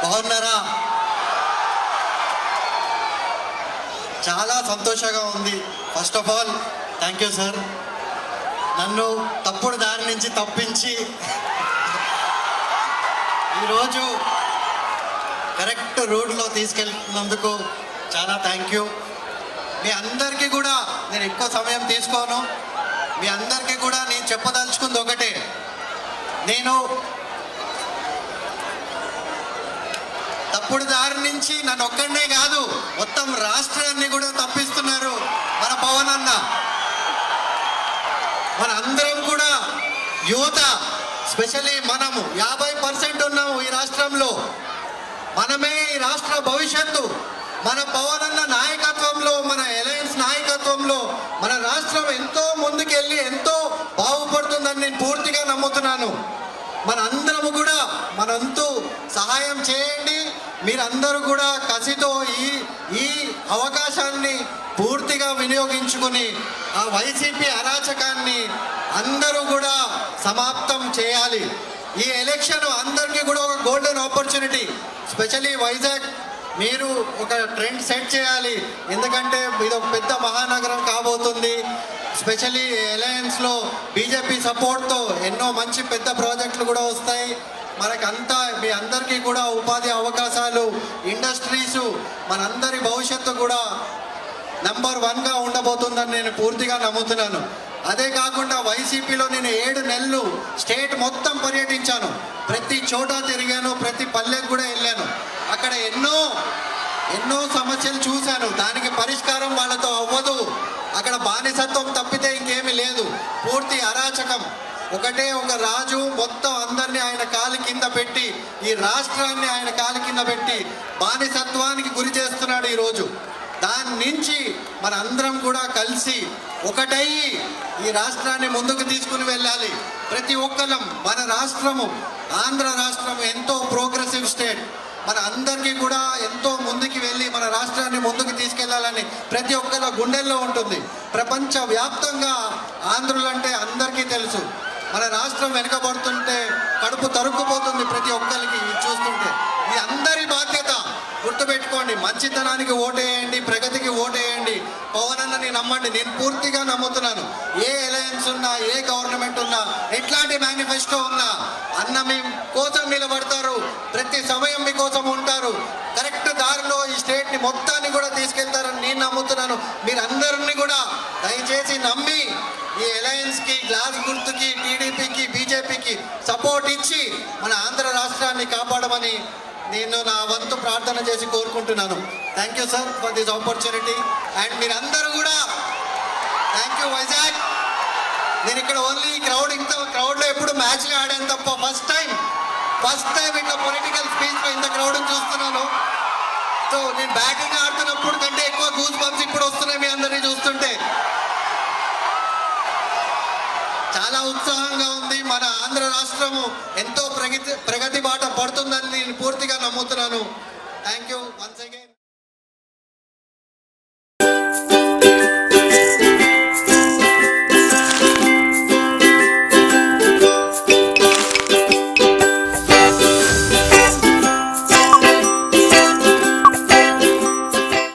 బాగున్నారా? చాలా సంతోషంగా ఉంది. First of all thank you sir, నన్ను తప్పుడు దారి నుంచి తప్పించి ఈరోజు కరెక్ట్ రూట్లో తీసుకెళ్తున్నందుకు చాలా థ్యాంక్ యూ. మీ అందరికీ కూడా నేను ఎక్కువ సమయం తీసుకోను. మీ అందరికీ కూడా నేను చెప్పదలుచుకుంది ఒకటే, నేను తప్పుడు దారి నుంచి నన్ను ఒక్కడనే కాదు మొత్తం రాష్ట్రాన్ని కూడా తప్పిస్తున్నారు మన పవన్ అన్న. మన అందరం కూడా యువత, స్పెషల్లీ మనము 50% ఉన్నాము ఈ రాష్ట్రంలో. మనమే ఈ రాష్ట్ర భవిష్యత్తు. మన పవన్ అన్న నాయకత్వంలో, మన అలయన్స్ నాయకత్వంలో మన రాష్ట్రం ఎంతో ముందుకెళ్ళి ఎంతో బాగుపడుతుందని నేను పూర్తిగా నమ్ముతున్నాను. మన అందరము కూడా మనంతు సహాయం చేయండి. మీరందరూ కూడా కసితో ఈ అవకాశాన్ని పూర్తిగా వినియోగించుకుని ఆ వైసీపీ అరాచకాన్ని అందరూ కూడా సమాప్తం చేయాలి. ఈ ఎలక్షన్ అందరికీ కూడా ఒక గోల్డెన్ ఆపర్చునిటీ. స్పెషల్లీ వైజాగ్ మీరు ఒక ట్రెండ్ సెట్ చేయాలి. ఎందుకంటే ఇది ఒక పెద్ద మహానగరం కాబోతుంది. స్పెషల్లీ అలయన్స్లో బీజేపీ సపోర్ట్తో ఎన్నో మంచి పెద్ద ప్రాజెక్టులు కూడా వస్తాయి. మనకంతా మీ అందరికీ కూడా ఉపాధి అవకాశాలు, ఇండస్ట్రీసు, మనందరి భవిష్యత్తు కూడా నెంబర్ 1గా ఉండబోతుందని నేను పూర్తిగా నమ్ముతున్నాను. అదే కాకుండా వైసీపీలో నేను 7 నెలలు స్టేట్ మొత్తం పర్యటించాను. ప్రతి చోట తిరిగాను, ప్రతి పల్లెకు కూడా వెళ్ళాను. అక్కడ ఎన్నో సమస్యలు చూశాను. దానికి పరిష్కారం వాళ్ళతో అవ్వదు. అక్కడ బానిసత్వం తప్పితే ఇంకేమీ లేదు. పూర్తి అరాచకం. ఒకటే ఒక రాజు మొత్తం అందరినీ ఆయన కాలి కింద పెట్టి, ఈ రాష్ట్రాన్ని ఆయన కాలి కింద పెట్టి బానిసత్వానికి గురి చేస్తున్నాడు ఈరోజు. దాని నుంచి మన అందరం కూడా కలిసి ఒకటయ్యి ఈ రాష్ట్రాన్ని ముందుకు తీసుకుని వెళ్ళాలి. ప్రతి ఒక్కరం మన రాష్ట్రము, ఆంధ్ర రాష్ట్రం ఎంతో ప్రోగ్రెసివ్ స్టేట్. మన అందరికీ కూడా ఎంతో ముందుకు వెళ్ళి మన రాష్ట్రాన్ని ముందుకు తీసుకెళ్లాలని ప్రతి ఒక్కరి గుండెల్లో ఉంటుంది. ప్రపంచ వ్యాప్తంగా ఆంధ్రులంటే అందరికీ తెలుసు. మన రాష్ట్రం వెనుకబడుతుంటే కడుపు తరుక్కుపోతుంది ప్రతి ఒక్కరికి చూస్తుంటే. ఇది అందరి బాధ్యత. గుర్తుపెట్టుకోండి, మంచితనానికి ఓటేయండి, ప్రగతికి ఓటేయండి. పవన్ అన్నని నమ్మండి. నేను పూర్తిగా నమ్ముతున్నాను. ఏ అలయన్స్ ఉన్నా, ఏ గవర్నమెంట్ ఉన్నా, ఎట్లాంటి మేనిఫెస్టో ఉన్నా అన్న మీ కోసం నిలబడతారు. ప్రతి సమయం మీకోసం ఉంటారు. కరెక్ట్ దారిలో ఈ స్టేట్ని మొత్తాన్ని కూడా తీసుకెళ్తారని నేను నమ్ముతున్నాను. మీరందరినీ కూడా దయచేసి నమ్మి ఈ అలయన్స్కి, గ్లాస్ గుర్తుకి, టీడీపీకి, బీజేపీకి సపోర్ట్ ఇచ్చి మన ఆంధ్ర రాష్ట్రాన్ని కాపాడమని నేను నా వంతు ప్రార్థన చేసి కోరుకుంటున్నాను. Thank you sir for this opportunity. And మీరందరూ కూడా థ్యాంక్ యూ వైజాగ్. నేను ఇక్కడ ఓన్లీ క్రౌడ్లో ఎప్పుడు మ్యాచ్లు ఆడాను తప్ప ఫస్ట్ టైం ఇట్లా పొలిటికల్ స్పీచ్లో ఇంత క్రౌడ్ని చూస్తున్నాను. సో నేను బ్యాటింగ్ ఆడుతున్నప్పుడు కంటే ఎక్కువ గూస్ బంప్స్ ఇప్పుడు వస్తున్నాయి మీ అందరినీ చూస్తుంటే. చాలా ఉత్సాహంగా ఉంది. మన ఆంధ్ర రాష్ట్రము ఎంతో ప్రగతి బాట పడుతుందని నేను పూర్తిగా నమ్ముతున్నాను. Thank you once again.